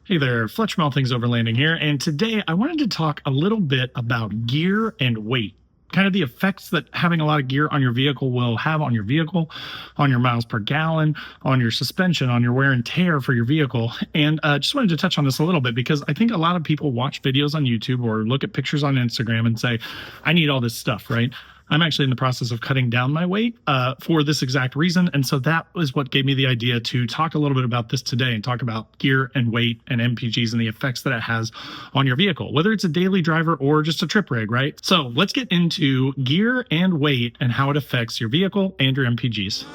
Hey there, Fletch Things Overlanding here, and today I wanted to talk a little bit about gear and weight, kind of the effects that having a lot of gear on your vehicle will have on your vehicle, on your miles per gallon, on your suspension, on your wear and tear for your vehicle. And just wanted to touch on this a little bit because I think a lot of people watch videos on YouTube or look at pictures on Instagram and say, I need all this stuff, right? I'm actually in the process of cutting down my weight for this exact reason. And so that was what gave me the idea to talk a little bit about this today and talk about gear and weight and MPGs and the effects that it has on your vehicle, whether it's a daily driver or just a trip rig, right? So let's get into gear and weight and how it affects your vehicle and your MPGs.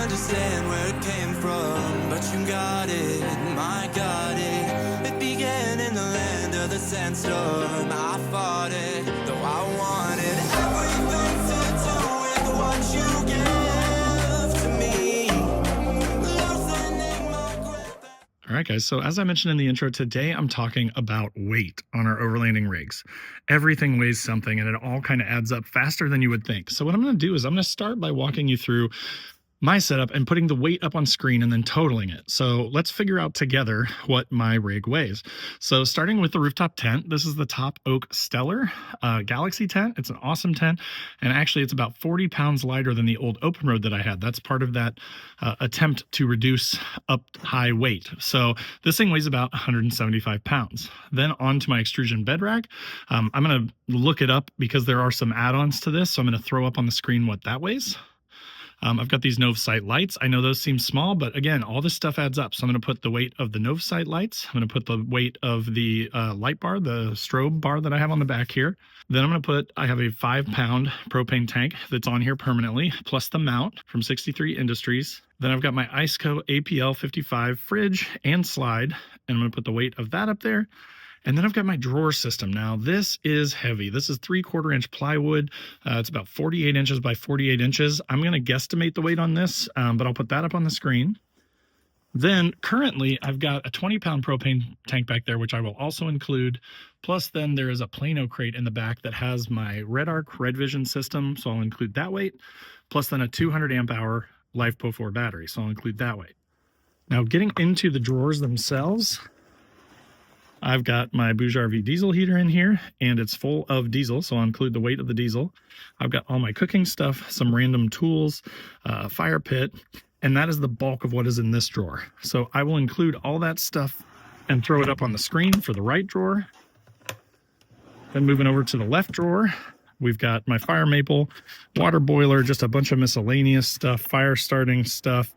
Understand where it came from, but you got it, I got it. It began in the land of the sandstorm. I fought it, though I wanted everything to do with what you give to me. All right, guys, so as I mentioned in the intro, today I'm talking about weight on our overlanding rigs. Everything weighs something, and it all kind of adds up faster than you would think. So what I'm going to do is I'm going to start by walking you through my setup and putting the weight up on screen and then totaling it. So let's figure out together what my rig weighs. So starting with the rooftop tent, this is the Top Oak Stellar Galaxy tent. It's an awesome tent. And actually it's about 40 pounds lighter than the old open road that I had. That's part of that attempt to reduce up high weight. So this thing weighs about 175 pounds. Then onto my extrusion bed rack. I'm going to look it up because there are some add-ons to this. So I'm going to throw up on the screen what that weighs. I've got these Novesight lights. I know those seem small, but again, all this stuff adds up. So I'm going to put the weight of the Novesight lights. I'm going to put the weight of the light bar, the strobe bar that I have on the back here. Then I'm going to put, I have a 5-pound propane tank that's on here permanently, plus the mount from 63 Industries. Then I've got my Iceco APL 55 fridge and slide, and I'm going to put the weight of that up there. And then I've got my drawer system. Now, this is heavy. This is 3/4 inch plywood. It's about 48 inches by 48 inches. I'm going to guesstimate the weight on this, but I'll put that up on the screen. Then currently, I've got a 20-pound propane tank back there, which I will also include. Plus, then there is a Plano crate in the back that has my Red Arc Red Vision system, so I'll include that weight. Plus, then a 200 amp hour LiFePO4 battery, so I'll include that weight. Now, getting into the drawers themselves, I've got my Bouge RV diesel heater in here, and it's full of diesel, so I'll include the weight of the diesel. I've got all my cooking stuff, some random tools, fire pit, and that is the bulk of what is in this drawer. So I will include all that stuff and throw it up on the screen for the right drawer. Then moving over to the left drawer, we've got my fire maple, water boiler, just a bunch of miscellaneous stuff, fire starting stuff,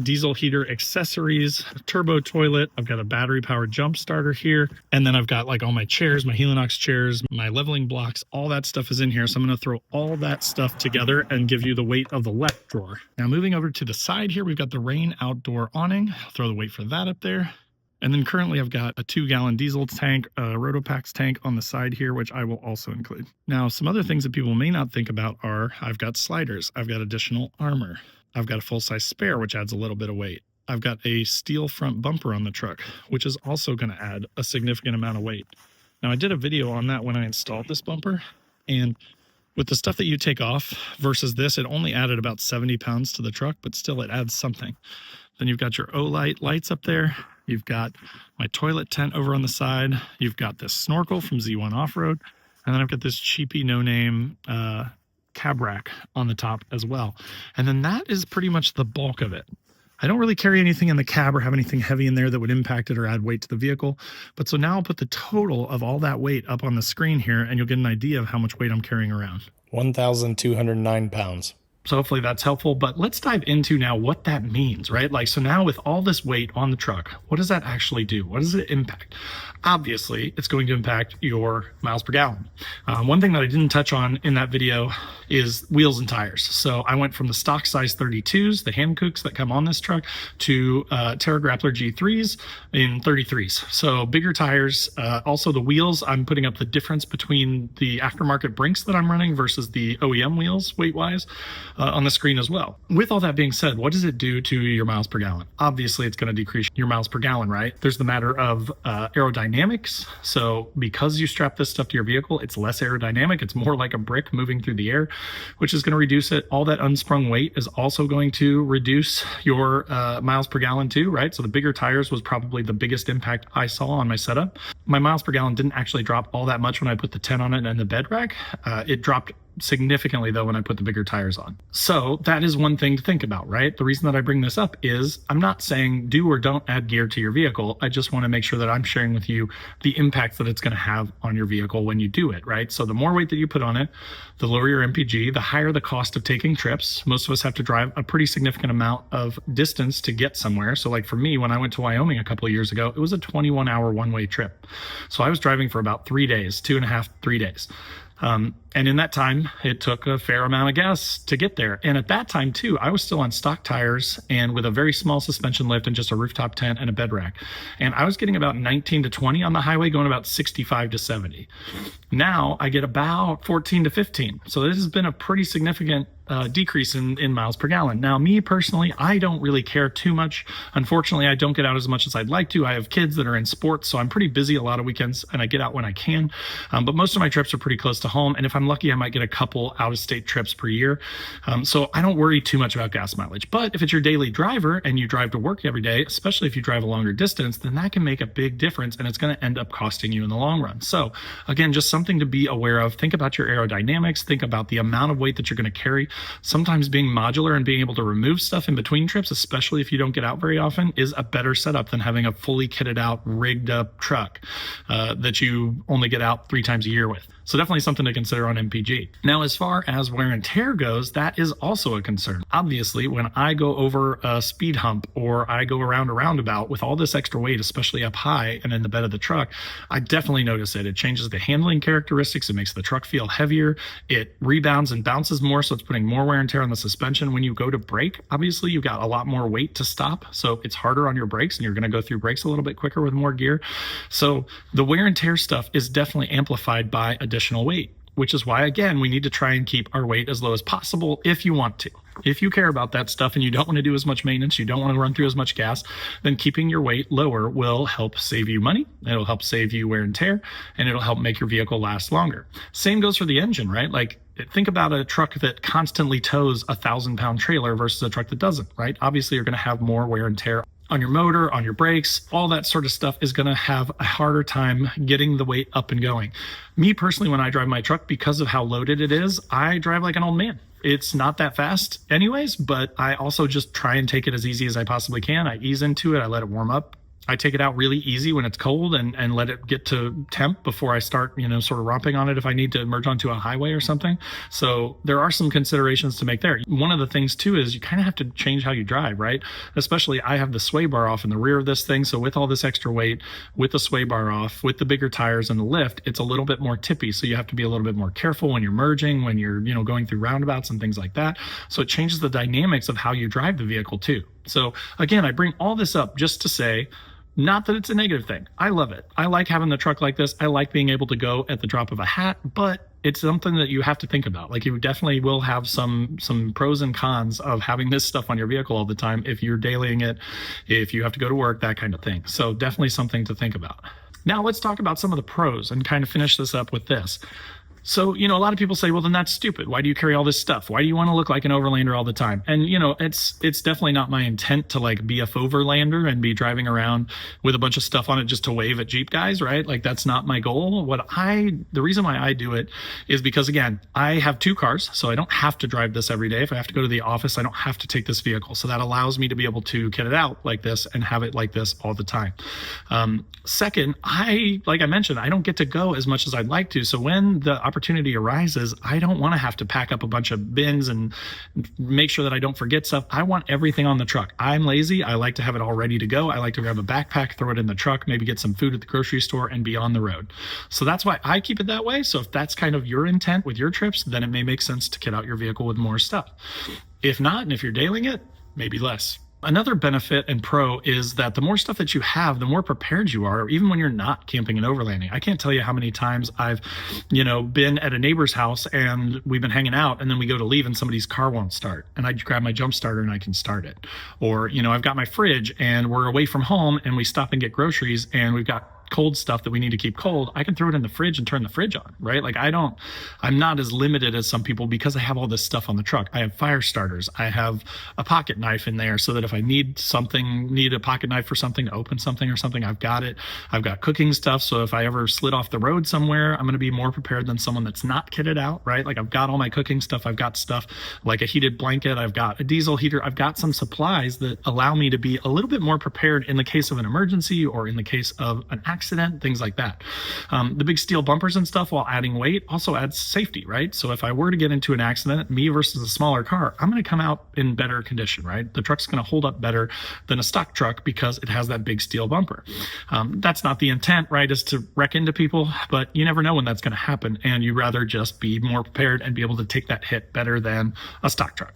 diesel heater accessories, turbo toilet. I've got a battery powered jump starter here. And then I've got like all my chairs, my Helinox chairs, my leveling blocks, all that stuff is in here. So I'm going to throw all that stuff together and give you the weight of the left drawer. Now moving over to the side here, we've got the Rain outdoor awning. I'll throw the weight for that up there. And then currently I've got a 2-gallon diesel tank, a Rotopax tank on the side here, which I will also include. Now, some other things that people may not think about are I've got sliders. I've got additional armor. I've got a full-size spare, which adds a little bit of weight. I've got a steel front bumper on the truck, which is also going to add a significant amount of weight. Now, I did a video on that when I installed this bumper, and with the stuff that you take off versus this, it only added about 70 pounds to the truck, but still it adds something. Then you've got your Olight lights up there. You've got my toilet tent over on the side. You've got this snorkel from Z1 Off-Road. And then I've got this cheapy no-name cab rack on the top as well. And then that is pretty much the bulk of it. I don't really carry anything in the cab or have anything heavy in there that would impact it or add weight to the vehicle. But so now I'll put the total of all that weight up on the screen here, and you'll get an idea of how much weight I'm carrying around. 1,209 pounds. So hopefully that's helpful, but let's dive into now what that means, right? Like, so now with all this weight on the truck, what does that actually do? What does it impact? Obviously, it's going to impact your miles per gallon. One thing that I didn't touch on in that video is wheels and tires. So I went from the stock size 32s, the Hankooks that come on this truck, to Terra Grappler G3s in 33s. So bigger tires. Also the wheels, I'm putting up the difference between the aftermarket Brinks that I'm running versus the OEM wheels weight-wise. on the screen as well. With all that being said, what does it do to your miles per gallon? Obviously, it's going to decrease your miles per gallon, right? There's the matter of aerodynamics. So because you strap this stuff to your vehicle, it's less aerodynamic. It's more like a brick moving through the air, which is going to reduce it. All that unsprung weight is also going to reduce your miles per gallon too, right? So the bigger tires was probably the biggest impact I saw on my setup. My miles per gallon didn't actually drop all that much when I put the 10 on it and the bed rack. It dropped significantly though when I put the bigger tires on. So that is one thing to think about, right? The reason that I bring this up is I'm not saying do or don't add gear to your vehicle. I just want to make sure that I'm sharing with you the impact that it's going to have on your vehicle when you do it, right? So the more weight that you put on it, the lower your MPG, the higher the cost of taking trips. Most of us have to drive a pretty significant amount of distance to get somewhere. So like for me, when I went to Wyoming a couple of years ago, it was a 21-hour one-way trip. So I was driving for about 3 days, 2.5, 3 days. And in that time, it took a fair amount of gas to get there. And at that time, too, I was still on stock tires and with a very small suspension lift and just a rooftop tent and a bed rack. And I was getting about 19 to 20 on the highway, going about 65 to 70. Now I get about 14 to 15. So this has been a pretty significant decrease in miles per gallon. Now, me personally, I don't really care too much. Unfortunately, I don't get out as much as I'd like to. I have kids that are in sports, so I'm pretty busy a lot of weekends and I get out when I can. But most of my trips are pretty close to home. And if I'm lucky, I might get a couple out-of-state trips per year. So I don't worry too much about gas mileage. But if it's your daily driver and you drive to work every day, especially if you drive a longer distance, then that can make a big difference and it's going to end up costing you in the long run. So again, just something to be aware of. Think about your aerodynamics. Think about the amount of weight that you're going to carry. Sometimes being modular and being able to remove stuff in between trips, especially if you don't get out very often, is a better setup than having a fully kitted out, rigged up truck that you only get out 3 times a year with. So definitely something to consider on MPG. Now, as far as wear and tear goes, that is also a concern. Obviously, when I go over a speed hump or I go around a roundabout with all this extra weight, especially up high and in the bed of the truck, I definitely notice it. It changes the handling characteristics. It makes the truck feel heavier. It rebounds and bounces more, so it's putting more wear and tear on the suspension. When you go to brake, obviously you've got a lot more weight to stop, so it's harder on your brakes and you're going to go through brakes a little bit quicker with more gear. So the wear and tear stuff is definitely amplified by additional weight, which is why, again, we need to try and keep our weight as low as possible if you want to. If you care about that stuff and you don't want to do as much maintenance, you don't want to run through as much gas, then keeping your weight lower will help save you money. It'll help save you wear and tear, and it'll help make your vehicle last longer. Same goes for the engine, right? Like, think about a truck that constantly tows a 1,000-pound trailer versus a truck that doesn't, right? Obviously, you're going to have more wear and tear on your motor, on your brakes, all that sort of stuff is going to have a harder time getting the weight up and going. Me personally, when I drive my truck, because of how loaded it is, I drive like an old man. It's not that fast anyways, but I also just try and take it as easy as I possibly can. I ease into it. I let it warm up. I take it out really easy when it's cold and let it get to temp before I start, sort of romping on it if I need to merge onto a highway or something. So there are some considerations to make there. One of the things too is you kind of have to change how you drive, right? Especially I have the sway bar off in the rear of this thing. So with all this extra weight, with the sway bar off, with the bigger tires and the lift, it's a little bit more tippy. So you have to be a little bit more careful when you're merging, when you're, going through roundabouts and things like that. So it changes the dynamics of how you drive the vehicle too. So again, I bring all this up just to say, not that it's a negative thing. I love it. I like having the truck like this. I like being able to go at the drop of a hat, but it's something that you have to think about. Like, you definitely will have some pros and cons of having this stuff on your vehicle all the time if you're dailying it, if you have to go to work, that kind of thing. So definitely something to think about. Now let's talk about some of the pros and kind of finish this up with this. So, a lot of people say, well, then that's stupid. Why do you carry all this stuff? Why do you want to look like an overlander all the time? And, it's definitely not my intent to be a overlander and be driving around with a bunch of stuff on it just to wave at Jeep guys, right? Like, that's not my goal. The reason why I do it is because, again, I have 2 cars, so I don't have to drive this every day. If I have to go to the office, I don't have to take this vehicle. So that allows me to be able to kit it out like this and have it like this all the time. Second, like I mentioned, I don't get to go as much as I'd like to. So when the opportunity arises, I don't want to have to pack up a bunch of bins and make sure that I don't forget stuff. I want everything on the truck. I'm lazy. I like to have it all ready to go. I like to grab a backpack, throw it in the truck, maybe get some food at the grocery store and be on the road. So that's why I keep it that way. So if that's kind of your intent with your trips, then it may make sense to kit out your vehicle with more stuff. If not, and if you're dailying it, maybe less. Another benefit and pro is that the more stuff that you have, the more prepared you are, even when you're not camping and overlanding. I can't tell you how many times I've, been at a neighbor's house and we've been hanging out, and then we go to leave and somebody's car won't start, and I grab my jump starter and I can start it. Or, I've got my fridge and we're away from home and we stop and get groceries and we've got cold stuff that we need to keep cold. I can throw it in the fridge and turn the fridge on, right? Like I'm not as limited as some people because I have all this stuff on the truck. I have fire starters. I have a pocket knife in there so that if I need a pocket knife for something, to open something or something, I've got it. I've got cooking stuff. So if I ever slid off the road somewhere, I'm going to be more prepared than someone that's not kitted out, right? Like I've got all my cooking stuff. I've got stuff like a heated blanket. I've got a diesel heater. I've got some supplies that allow me to be a little bit more prepared in the case of an emergency or in the case of an accident, things like that. The big steel bumpers and stuff, while adding weight, also adds safety, right? So if I were to get into an accident, me versus a smaller car, I'm going to come out in better condition, right? The truck's going to hold up better than a stock truck because it has that big steel bumper. That's not the intent, right? Is to wreck into people, but you never know when that's going to happen, and you'd rather just be more prepared and be able to take that hit better than a stock truck.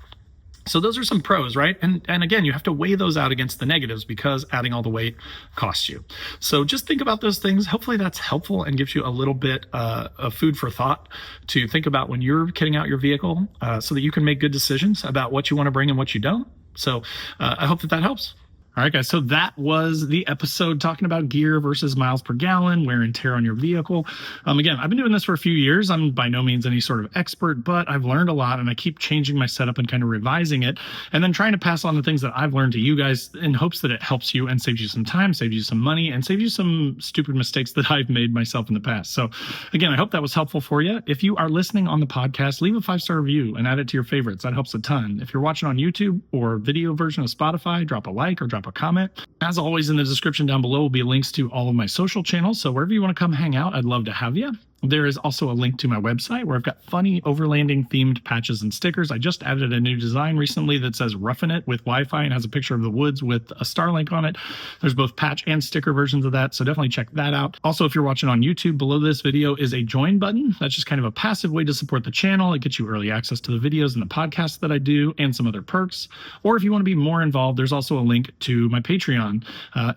So those are some pros, right? And again, you have to weigh those out against the negatives because adding all the weight costs you. So just think about those things. Hopefully that's helpful and gives you a little bit of food for thought to think about when you're kitting out your vehicle so that you can make good decisions about what you want to bring and what you don't. So I hope that helps. All right, guys, so that was the episode talking about gear versus miles per gallon, wear and tear on your vehicle. Again, I've been doing this for a few years. I'm by no means any sort of expert, but I've learned a lot, and I keep changing my setup and kind of revising it, and then trying to pass on the things that I've learned to you guys in hopes that it helps you and saves you some time, saves you some money, and saves you some stupid mistakes that I've made myself in the past. So again, I hope that was helpful for you. If you are listening on the podcast, leave a 5-star review and add it to your favorites. That helps a ton. If you're watching on YouTube or video version of Spotify, drop a like or drop a comment. As always, in the description down below will be links to all of my social channels. So wherever you want to come hang out, I'd love to have you. There is also a link to my website where I've got funny overlanding themed patches and stickers. I just added a new design recently that says Roughing It with Wi-Fi and has a picture of the woods with a Starlink on it. There's both patch and sticker versions of that, so definitely check that out. Also, if you're watching on YouTube, below this video is a join button. That's just kind of a passive way to support the channel. It gets you early access to the videos and the podcasts that I do and some other perks. Or if you want to be more involved, there's also a link to my Patreon.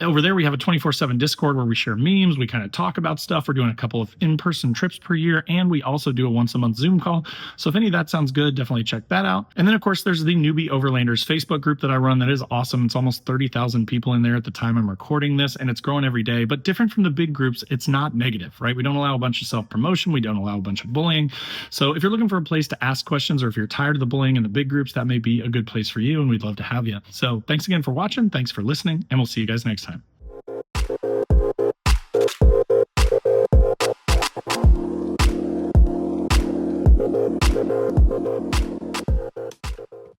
Over there, we have a 24/7 Discord where we share memes. We kind of talk about stuff. We're doing a couple of in-person trips per year, and we also do a once-a-month Zoom call. So if any of that sounds good, definitely check that out. And then, of course, there's the Newbie Overlanders Facebook group that I run that is awesome. It's almost 30,000 people in there at the time I'm recording this, and it's growing every day. But different from the big groups, it's not negative, right? We don't allow a bunch of self-promotion. We don't allow a bunch of bullying. So if you're looking for a place to ask questions, or if you're tired of the bullying in the big groups, that may be a good place for you, and we'd love to have you. So thanks again for watching. Thanks for listening, and we'll see you guys next time.